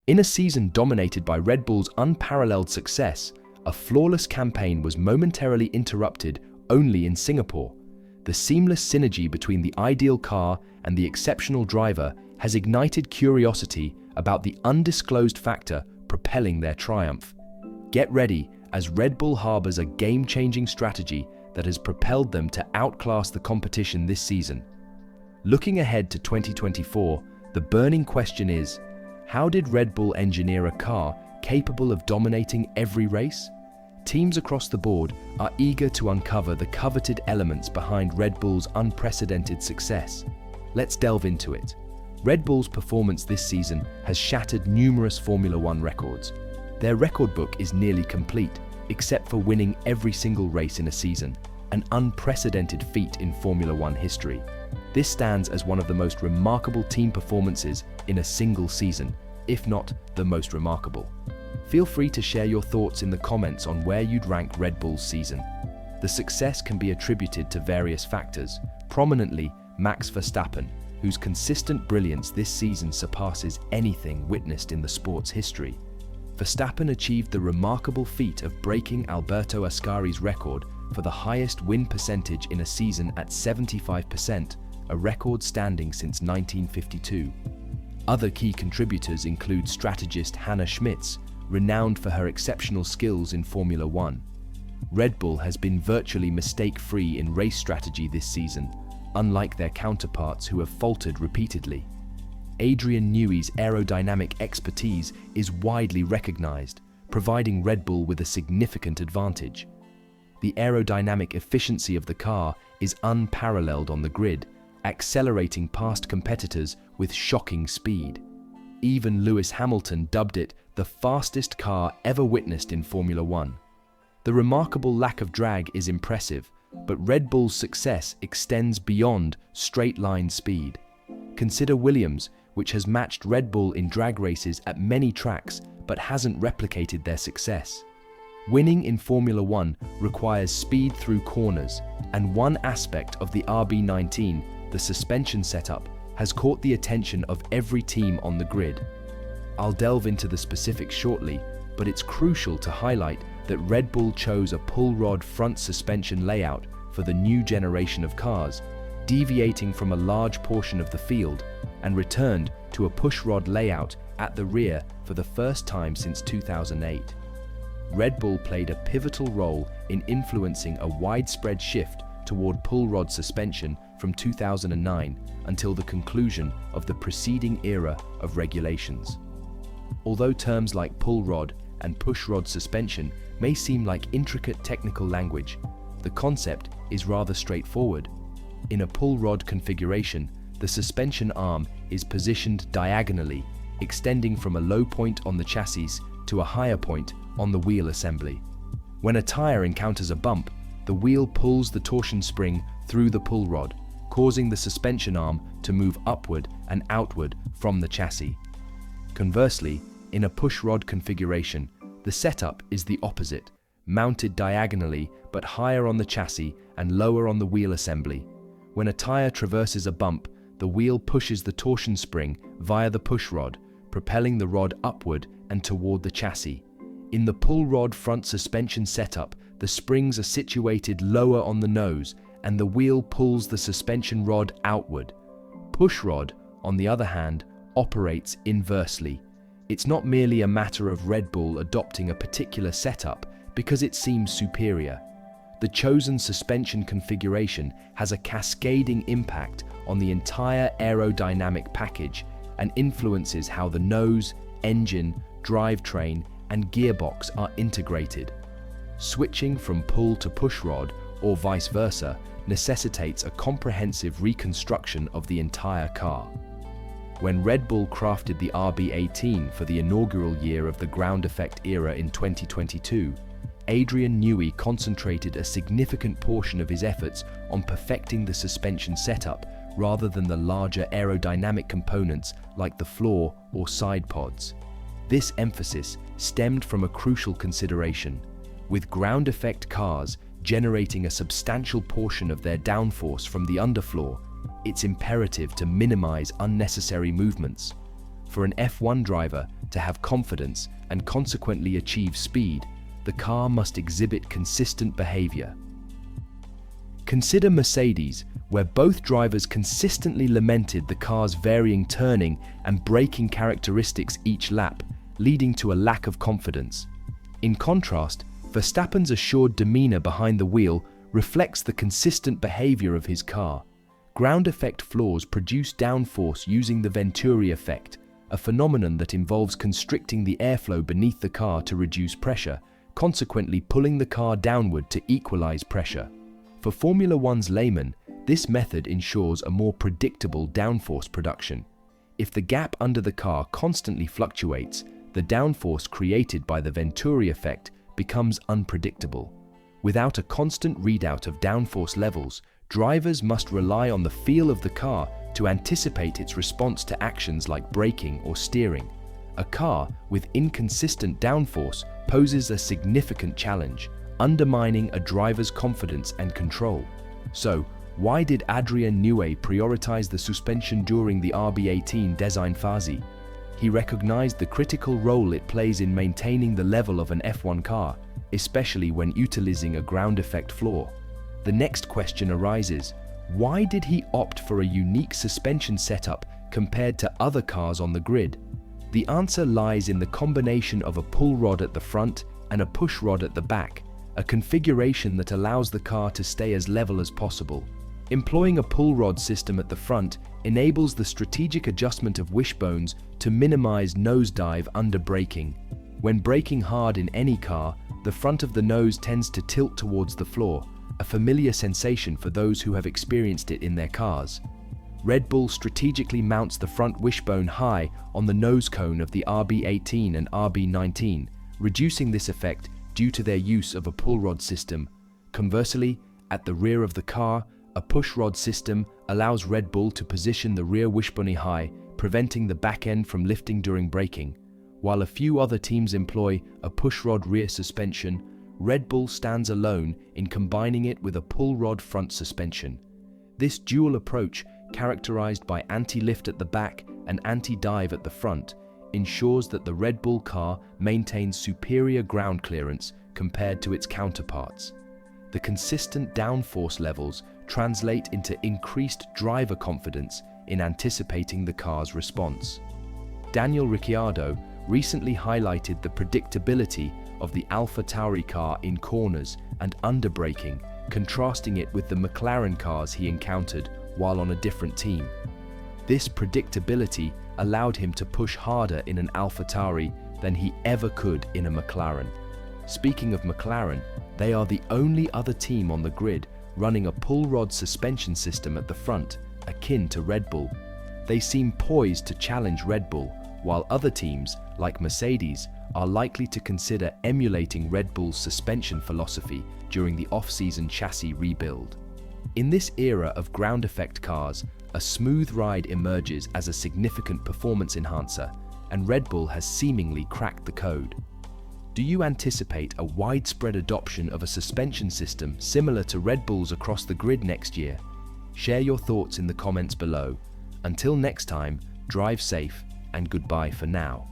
In a season dominated by Red Bull's unparalleled success, a flawless campaign was momentarily interrupted only in Singapore. The seamless synergy between the ideal car and the exceptional driver has ignited curiosity about the undisclosed factor propelling their triumph. Get ready, as Red Bull harbors a game-changing strategy that has propelled them to outclass the competition this season. Looking ahead to 2024, the burning question is, how did Red Bull engineer a car capable of dominating every race? Teams across the board are eager to uncover the coveted elements behind Red Bull's unprecedented success. Let's delve into it. Red Bull's performance this season has shattered numerous Formula One records. Their record book is nearly complete, except for winning every single race in a season, an unprecedented feat in Formula One history. This stands as one of the most remarkable team performances in a single season, if not the most remarkable. Feel free to share your thoughts in the comments on where you'd rank Red Bull's season. The success can be attributed to various factors, prominently Max Verstappen, whose consistent brilliance this season surpasses anything witnessed in the sport's history. Verstappen achieved the remarkable feat of breaking Alberto Ascari's record for the highest win percentage in a season at 75%, a record standing since 1952. Other key contributors include strategist Hannah Schmitz, renowned for her exceptional skills in Formula One. Red Bull has been virtually mistake-free in race strategy this season, unlike their counterparts who have faltered repeatedly. Adrian Newey's aerodynamic expertise is widely recognized, providing Red Bull with a significant advantage. The aerodynamic efficiency of the car is unparalleled on the grid, accelerating past competitors with shocking speed. Even Lewis Hamilton dubbed it the fastest car ever witnessed in Formula One. The remarkable lack of drag is impressive, but Red Bull's success extends beyond straight-line speed. Consider Williams, which has matched Red Bull in drag races at many tracks but hasn't replicated their success. Winning in Formula One requires speed through corners, and one aspect of the RB19, the suspension setup, has caught the attention of every team on the grid. I'll delve into the specifics shortly, but it's crucial to highlight that Red Bull chose a pull rod front suspension layout for the new generation of cars, deviating from a large portion of the field, and returned to a push rod layout at the rear for the first time since 2008. Red Bull played a pivotal role in influencing a widespread shift toward pull rod suspension from 2009 until the conclusion of the preceding era of regulations. Although terms like pull rod and push rod suspension may seem like intricate technical language, the concept is rather straightforward. In a pull rod configuration, the suspension arm is positioned diagonally, extending from a low point on the chassis to a higher point on the wheel assembly. When a tire encounters a bump, the wheel pulls the torsion spring through the pull rod, causing the suspension arm to move upward and outward from the chassis. Conversely, in a push rod configuration, the setup is the opposite, mounted diagonally but higher on the chassis and lower on the wheel assembly. When a tire traverses a bump, the wheel pushes the torsion spring via the push rod, propelling the rod upward and toward the chassis. In the pull rod front suspension setup, the springs are situated lower on the nose and the wheel pulls the suspension rod outward. Push rod, on the other hand, operates inversely. It's not merely a matter of Red Bull adopting a particular setup because it seems superior. The chosen suspension configuration has a cascading impact on the entire aerodynamic package and influences how the nose, engine, drivetrain, and gearbox are integrated. Switching from pull to push rod, or vice versa, necessitates a comprehensive reconstruction of the entire car. When Red Bull crafted the RB18 for the inaugural year of the ground effect era in 2022, Adrian Newey concentrated a significant portion of his efforts on perfecting the suspension setup rather than the larger aerodynamic components like the floor or side pods. This emphasis stemmed from a crucial consideration. With ground effect cars generating a substantial portion of their downforce from the underfloor, it's imperative to minimize unnecessary movements. For an F1 driver, to have confidence and consequently achieve speed, the car must exhibit consistent behavior. Consider Mercedes, where both drivers consistently lamented the car's varying turning and braking characteristics each lap, leading to a lack of confidence. In contrast, Verstappen's assured demeanor behind the wheel reflects the consistent behavior of his car. Ground effect floors produce downforce using the Venturi effect, a phenomenon that involves constricting the airflow beneath the car to reduce pressure, consequently pulling the car downward to equalize pressure. For Formula One's layman, this method ensures a more predictable downforce production. If the gap under the car constantly fluctuates, the downforce created by the Venturi effect becomes unpredictable. Without a constant readout of downforce levels, drivers must rely on the feel of the car to anticipate its response to actions like braking or steering. A car with inconsistent downforce poses a significant challenge, undermining a driver's confidence and control. So, why did Adrian Newey prioritize the suspension during the RB18 design phase? He recognized the critical role it plays in maintaining the level of an F1 car, especially when utilizing a ground effect floor. The next question arises: why did he opt for a unique suspension setup compared to other cars on the grid? The answer lies in the combination of a pull rod at the front and a push rod at the back, a configuration that allows the car to stay as level as possible. Employing a pull rod system at the front enables the strategic adjustment of wishbones to minimize nosedive under braking. When braking hard in any car, the front of the nose tends to tilt towards the floor, a familiar sensation for those who have experienced it in their cars. Red Bull strategically mounts the front wishbone high on the nose cone of the RB18 and RB19, reducing this effect due to their use of a pull rod system. Conversely, at the rear of the car, a push rod system allows Red Bull to position the rear wishbone high, preventing the back end from lifting during braking. While a few other teams employ a push rod rear suspension, Red Bull stands alone in combining it with a pull rod front suspension. This dual approach, characterized by anti-lift at the back and anti-dive at the front, ensures that the Red Bull car maintains superior ground clearance compared to its counterparts. The consistent downforce levels translate into increased driver confidence in anticipating the car's response. Daniel Ricciardo recently highlighted the predictability of the AlphaTauri car in corners and under braking, contrasting it with the Mclaren cars he encountered while on a different team. This predictability allowed him to push harder in an AlphaTauri than he ever could in a Mclaren. Speaking of Mclaren, they are the only other team on the grid running a pull rod suspension system at the front, akin to Red Bull. They seem poised to challenge Red Bull, while other teams, like Mercedes, are likely to consider emulating Red Bull's suspension philosophy during the off-season chassis rebuild. In this era of ground effect cars, a smooth ride emerges as a significant performance enhancer, and Red Bull has seemingly cracked the code. Do you anticipate a widespread adoption of a suspension system similar to Red Bull's across the grid next year? Share your thoughts in the comments below. Until next time, drive safe and goodbye for now.